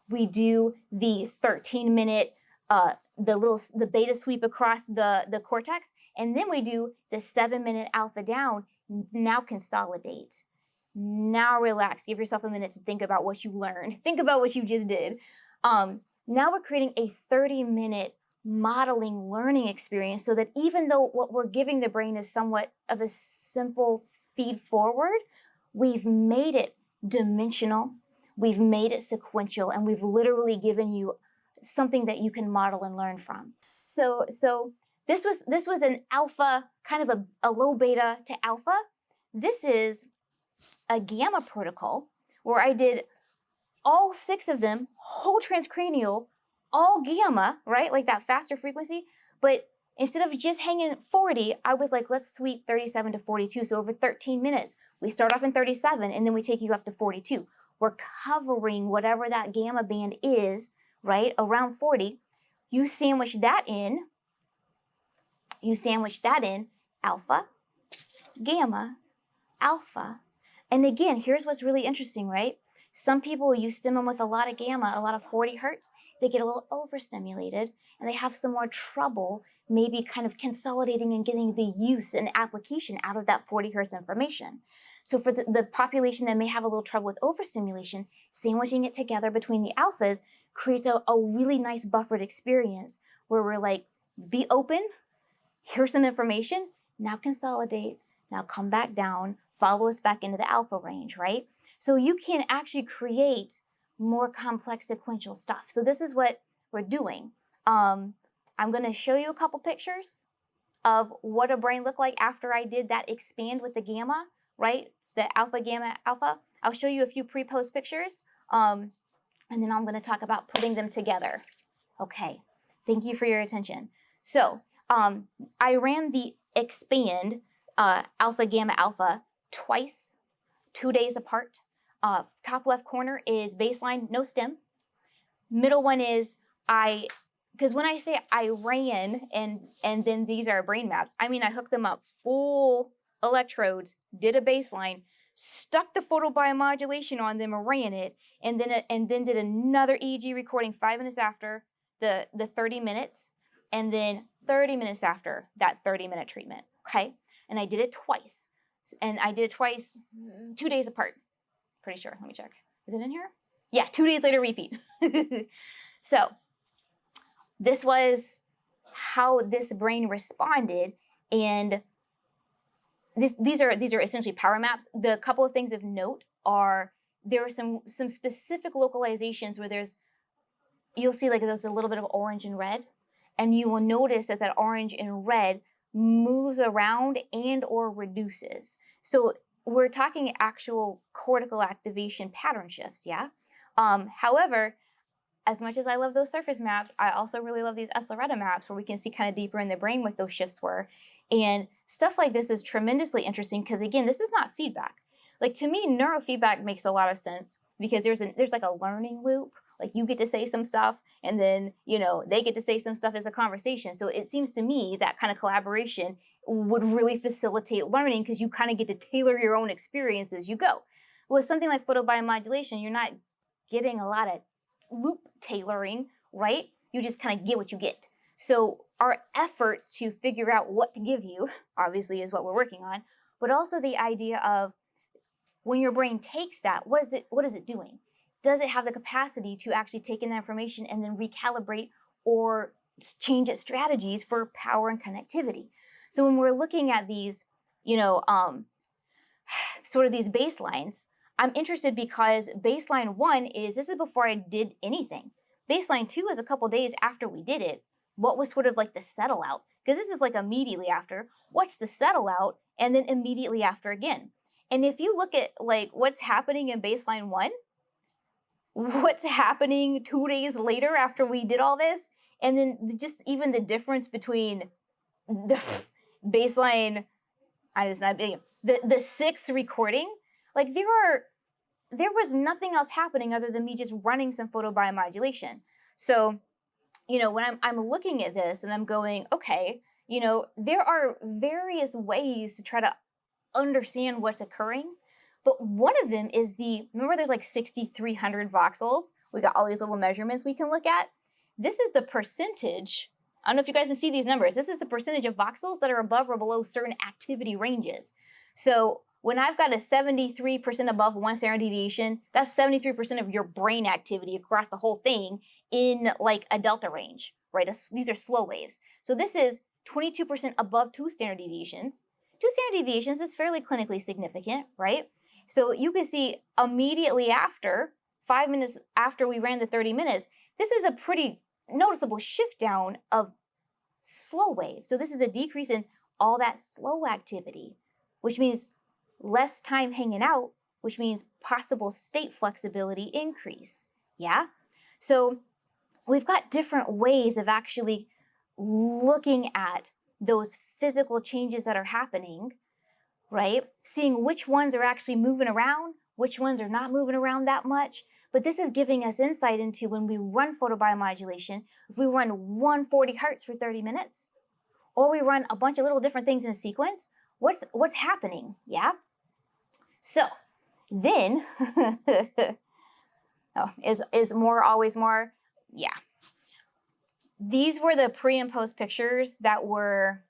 We do the 13-minute, the beta sweep across the cortex, and then we do the 7-minute alpha down, now consolidate. Now relax, give yourself a minute to think about what you learned. Think about what you just did. Now we're creating a 30-minute modeling learning experience so that even though what we're giving the brain is somewhat of a simple feed forward, we've made it dimensional, we've made it sequential, and we've literally given you something that you can model and learn from. So this was an alpha, kind of a low beta to alpha. This is a gamma protocol where I did all 6 of them, whole transcranial, all gamma, right? Like that faster frequency. But instead of just hanging 40, I was like, let's sweep 37 to 42. So over 13 minutes, we start off in 37 and then we take you up to 42. We're covering whatever that gamma band is, right? Around 40. You sandwich that in alpha, gamma, alpha. And again, here's what's really interesting, right? Some people, you stim them with a lot of gamma, a lot of 40 hertz, they get a little overstimulated and they have some more trouble maybe kind of consolidating and getting the use and application out of that 40 hertz information. So for the population that may have a little trouble with overstimulation, sandwiching it together between the alphas creates a really nice buffered experience where we're like, be open, here's some information, now consolidate, now come back down, follow us back into the alpha range, right? So you can actually create more complex sequential stuff. So this is what we're doing. I'm going to show you a couple pictures of what a brain looked like after I did that expand with the gamma, right? The alpha, gamma, alpha. I'll show you a few pre-post pictures, and then I'm going to talk about putting them together. Okay, thank you for your attention. So I ran the expand alpha, gamma, alpha twice, 2 days apart. Top left corner is baseline, no stim. Middle one is I because when I say I ran and then these are brain maps, I mean I hooked them up full electrodes, did a baseline, stuck the photobiomodulation on them, ran it, and then did another EEG recording 5 minutes after the 30 minutes, and then 30 minutes after that 30-minute treatment. Okay, and I did it twice, and I did it twice, 2 days apart. Pretty sure. Let me check. Is it in here? Yeah, 2 days later, repeat. So this was how this brain responded, and these are essentially power maps. The couple of things of note are there are some specific localizations where you'll see like there's a little bit of orange and red, and you will notice that orange and red moves around and or reduces. So we're talking actual cortical activation pattern shifts, yeah? However, as much as I love those surface maps, I also really love these Eslaretta maps where we can see kind of deeper in the brain what those shifts were. And stuff like this is tremendously interesting because, again, this is not feedback. Like, to me, neurofeedback makes a lot of sense because there's like a learning loop. Like, you get to say some stuff, and then, you know, they get to say some stuff as a conversation. So it seems to me that kind of collaboration would really facilitate learning because you kind of get to tailor your own experience as you go. With something like photobiomodulation, you're not getting a lot of loop tailoring, right? You just kind of get what you get. So our efforts to figure out what to give you, obviously, is what we're working on, but also the idea of when your brain takes that, what is it doing? Does it have the capacity to actually take in that information and then recalibrate or change its strategies for power and connectivity? So when we're looking at these, you know, sort of these baselines, I'm interested because baseline 1 this is before I did anything. Baseline 2 is a couple days after we did it. What was sort of like the settle out? Because this is like immediately after. What's the settle out? And then immediately after again. And if you look at like what's happening in baseline 1, what's happening 2 days later after we did all this, and then just even the difference between the baseline, the 6th recording, like there was nothing else happening other than me just running some photobiomodulation. So, you know, when I'm looking at this and I'm going, okay, you know, there are various ways to try to understand what's occurring. But one of them is remember there's like 6,300 voxels? We got all these little measurements we can look at. This is the percentage. I don't know if you guys can see these numbers. This is the percentage of voxels that are above or below certain activity ranges. So when I've got a 73% above 1 standard deviation, that's 73% of your brain activity across the whole thing in like a delta range, right? These are slow waves. So this is 22% above 2 standard deviations. 2 standard deviations is fairly clinically significant, right? So you can see immediately after, 5 minutes after we ran the 30 minutes, this is a pretty noticeable shift down of slow wave. So this is a decrease in all that slow activity, which means less time hanging out, which means possible state flexibility increase. Yeah? So we've got different ways of actually looking at those physical changes that are happening, right? Seeing which ones are actually moving around, which ones are not moving around that much. But this is giving us insight into when we run photobiomodulation, if we run 140 hertz for 30 minutes, or we run a bunch of little different things in a sequence, what's happening, yeah? So then, is more always more? Yeah. These were the pre and post pictures that were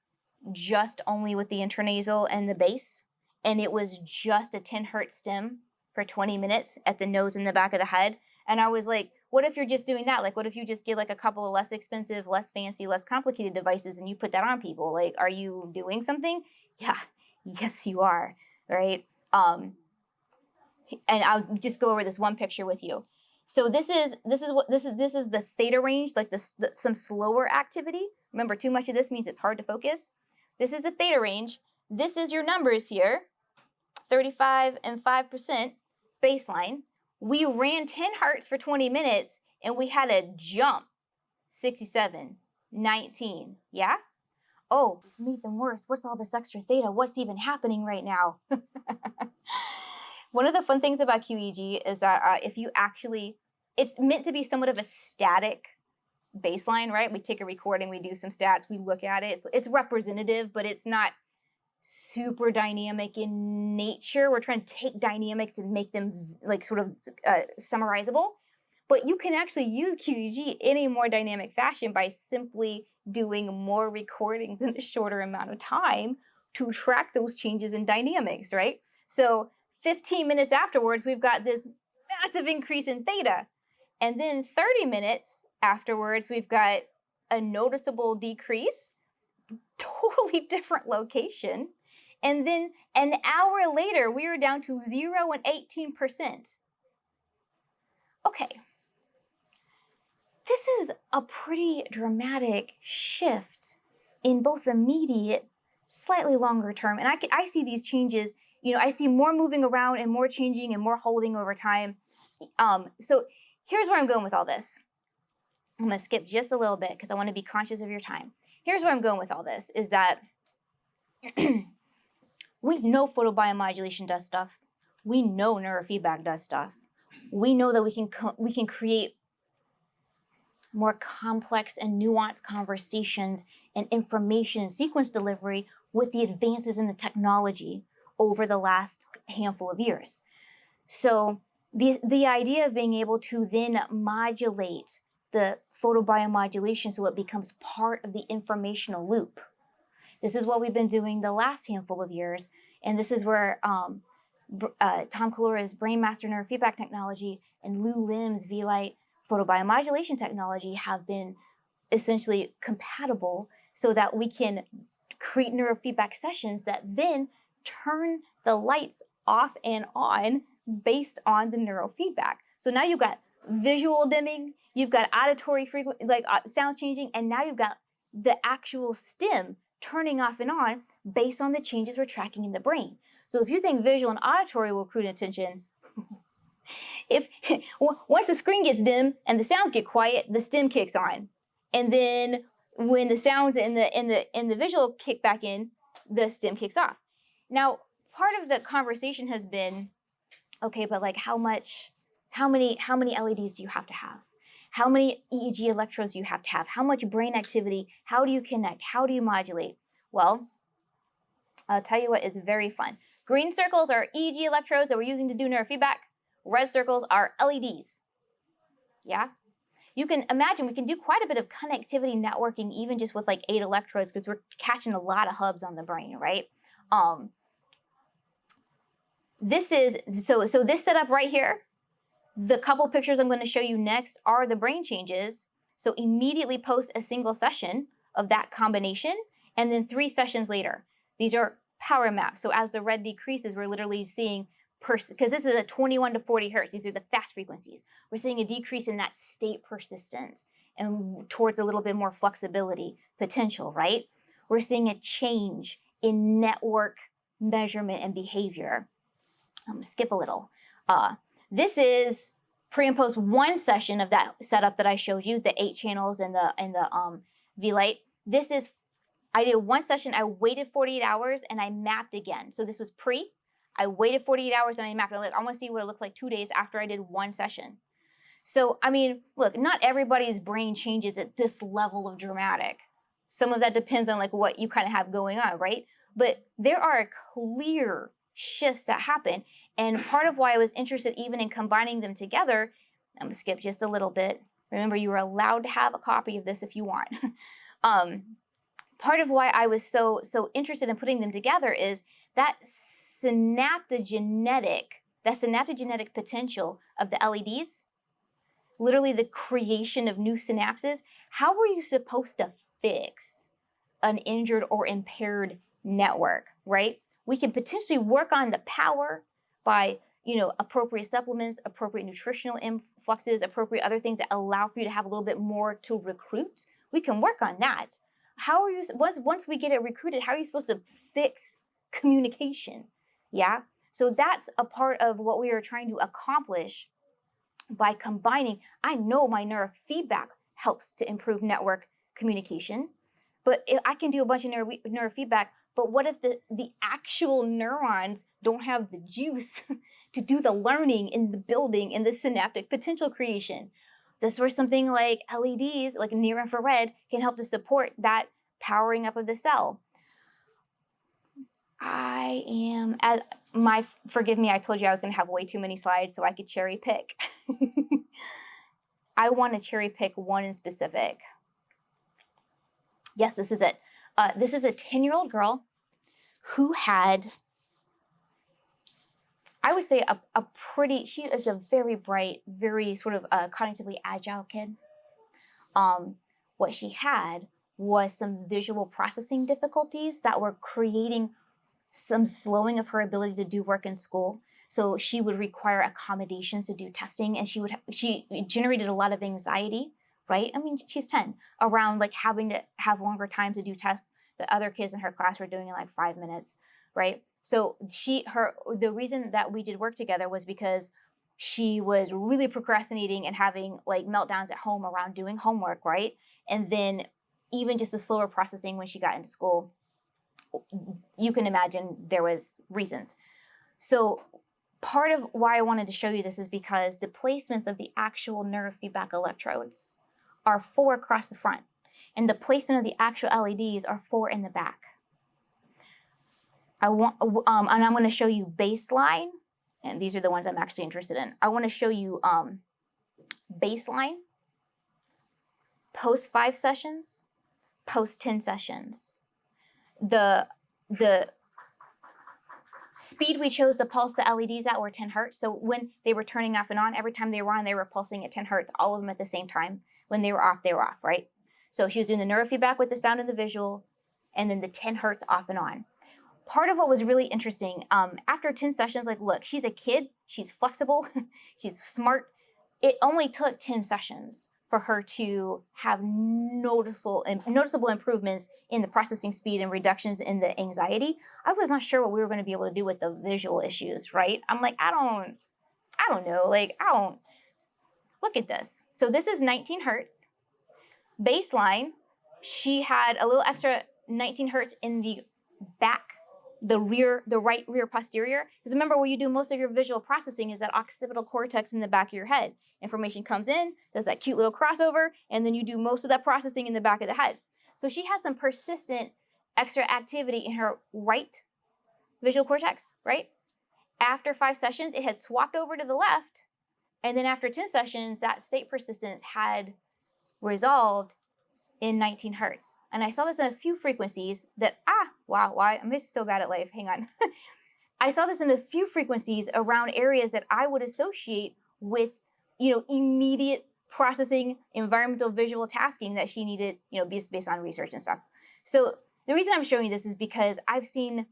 just only with the intranasal and the base, and it was just a 10 hertz stem for 20 minutes at the nose and the back of the head. And I was like, what if you're just doing that? Like, what if you just get like a couple of less expensive, less fancy, less complicated devices and you put that on people? Like, are you doing something? Yeah, yes, you are, right? And I'll just go over this one picture with you. So this is the theta range, like some slower activity. Remember, too much of this means it's hard to focus. This is a theta range. This is your numbers here, 35 and 5% baseline. We ran 10 hertz for 20 minutes and we had a jump, 67, 19, yeah? Oh, made them worse. What's all this extra theta? What's even happening right now? One of the fun things about QEEG is that if you actually, it's meant to be somewhat of a static baseline, right? We take a recording, we do some stats, we look at it. It's representative, but it's not super dynamic in nature. We're trying to take dynamics and make them like sort of summarizable. But you can actually use QEEG in a more dynamic fashion by simply doing more recordings in a shorter amount of time to track those changes in dynamics, right? So 15 minutes afterwards, we've got this massive increase in theta. And then 30 minutes afterwards, we've got a noticeable decrease, totally different location. And then an hour later, we were down to 0 and 18%. Okay. This is a pretty dramatic shift in both immediate, slightly longer term. And I see these changes, I see more moving around and more changing and more holding over time. So here's where I'm going with all this. I'm going to skip just a little bit because I want to be conscious of your time. Here's where I'm going with all this is that we know photobiomodulation does stuff. We know neurofeedback does stuff. We know that we can create more complex and nuanced conversations and information and sequence delivery with the advances in the technology over the last handful of years. So the idea of being able to then modulate the photobiomodulation so it becomes part of the informational loop. This is what we've been doing the last handful of years, and this is where Tom Kalora's Brainmaster neurofeedback technology and Lou Lim's Vielight photobiomodulation technology have been essentially compatible so that we can create neurofeedback sessions that then turn the lights off and on based on the neurofeedback. So now you've got visual dimming, you've got auditory sounds changing, and now you've got the actual stim turning off and on based on the changes we're tracking in the brain. So if you think visual and auditory will recruit attention, once the screen gets dim and the sounds get quiet, the stim kicks on, and then when the sounds and the visual kick back in, the stim kicks off. Now, part of the conversation has been, okay, but like how many LEDs do you have to have? How many EEG electrodes do you have to have? How much brain activity? How do you connect? How do you modulate? Well, I'll tell you what is very fun. Green circles are EEG electrodes that we're using to do neurofeedback. Red circles are LEDs. Yeah? You can imagine we can do quite a bit of connectivity networking even just with like 8 electrodes because we're catching a lot of hubs on the brain, right? This is, so this setup right here, the couple pictures I'm going to show you next are the brain changes. So immediately post a single session of that combination and then 3 sessions later. These are power maps. So as the red decreases, we're literally seeing, because this is a 21 to 40 hertz, these are the fast frequencies. We're seeing a decrease in that state persistence and towards a little bit more flexibility potential, right? We're seeing a change in network measurement and behavior. I'm gonna skip a little. This is pre and post 1 session of that setup that I showed you, the 8 channels and the Vielight. This is, I did 1 session, I waited 48 hours and I mapped again. So this was pre, I waited 48 hours and I mapped it. I want to see what it looks like 2 days after I did 1 session. So, I mean, look, not everybody's brain changes at this level of dramatic. Some of that depends on like what you kind of have going on, right? But there are clear shifts that happen. And part of why I was interested even in combining them together, I'm gonna skip just a little bit. Remember, you are allowed to have a copy of this if you want. Part of why I was so interested in putting them together is that synaptogenetic potential of the LEDs, literally the creation of new synapses. How were you supposed to fix an injured or impaired network, right? We can potentially work on the power by, appropriate supplements, appropriate nutritional influxes, appropriate other things that allow for you to have a little bit more to recruit. We can work on that. How are you, once we get it recruited, how are you supposed to fix communication? Yeah. So that's a part of what we are trying to accomplish by combining. I know my neurofeedback helps to improve network communication, but I can do a bunch of neurofeedback, but what if the actual neurons don't have the juice to do the learning in the building and the synaptic potential creation? This is where something like LEDs, like near infrared, can help to support that powering up of the cell. Forgive me, I told you I was gonna have way too many slides so I could cherry pick. I want to cherry pick one in specific. Yes, this is it. This is a 10-year-old girl who had, I would say, she is a very bright, very sort of cognitively agile kid. What she had was some visual processing difficulties that were creating some slowing of her ability to do work in school. So she would require accommodations to do testing, and she generated a lot of anxiety, right? I mean, she's 10, around like having to have longer time to do tests that other kids in her class were doing in like 5 minutes, right? So the reason that we did work together was because she was really procrastinating and having like meltdowns at home around doing homework, right? And then even just the slower processing when she got into school, you can imagine there was reasons. So part of why I wanted to show you this is because the placements of the actual neurofeedback electrodes are 4 across the front, and the placement of the actual LEDs are 4 in the back. And I'm going to show you baseline, and these are the ones I'm actually interested in. I want to show you baseline, post 5 sessions, post 10 sessions. The speed we chose to pulse the LEDs at were 10 hertz. So when they were turning off and on, every time they were on, they were pulsing at 10 hertz, all of them at the same time. When they were off, right? So she was doing the neurofeedback with the sound and the visual, and then the 10 hertz off and on. Part of what was really interesting, after 10 sessions, like, look, she's a kid, she's flexible, she's smart. It only took 10 sessions for her to have noticeable improvements in the processing speed and reductions in the anxiety. I was not sure what we were going to be able to do with the visual issues, right? I'm like, I don't know, like, look at this. So this is 19 hertz. Baseline, she had a little extra 19 hertz in the back, the right rear posterior. Because remember, where you do most of your visual processing is that occipital cortex in the back of your head. Information comes in, does that cute little crossover, and then you do most of that processing in the back of the head. So she has some persistent extra activity in her right visual cortex, right? After 5 sessions, it had swapped over to the left, and then after 10 sessions, that state persistence had resolved in 19 hertz. And I saw this in a few frequencies that, wow, why? I'm just so bad at life, hang on. I saw this in a few frequencies around areas that I would associate with, immediate processing, environmental visual tasking that she needed, based on research and stuff. So the reason I'm showing you this is because I've seen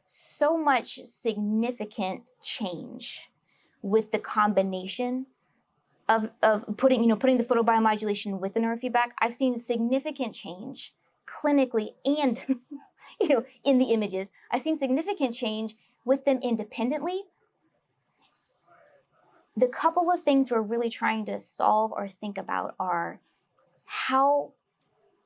so much significant change with the combination of putting the photobiomodulation with the neurofeedback. I've seen significant change clinically and in the images. I've seen significant change with them independently. The couple of things we're really trying to solve or think about are how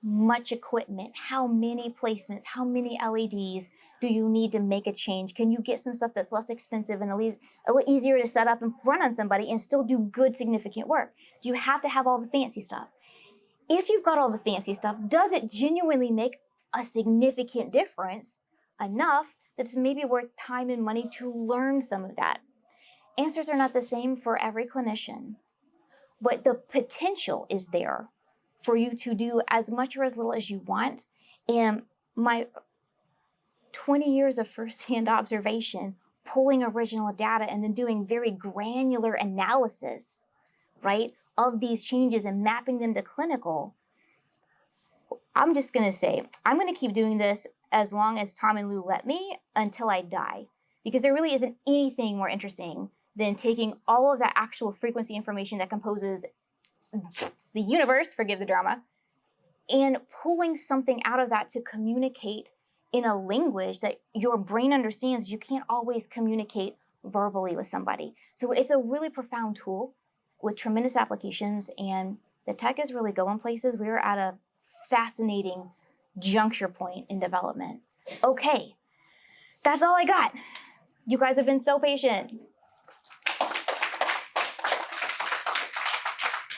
much equipment, how many placements, how many LEDs do you need to make a change? Can you get some stuff that's less expensive and a little easier to set up and run on somebody and still do good, significant work? Do you have to have all the fancy stuff? If you've got all the fancy stuff, does it genuinely make a significant difference enough that it's maybe worth time and money to learn some of that? Answers are not the same for every clinician, but the potential is there for you to do as much or as little as you want. And my 20 years of firsthand observation, pulling original data and then doing very granular analysis, right, of these changes and mapping them to clinical, I'm just going to say, I'm going to keep doing this as long as Tom and Lou let me until I die, because there really isn't anything more interesting than taking all of that actual frequency information that composes the universe, forgive the drama, and pulling something out of that to communicate in a language that your brain understands. You can't always communicate verbally with somebody. So it's a really profound tool with tremendous applications, and the tech is really going places. We're at a fascinating juncture point in development. Okay, that's all I got. You guys have been so patient.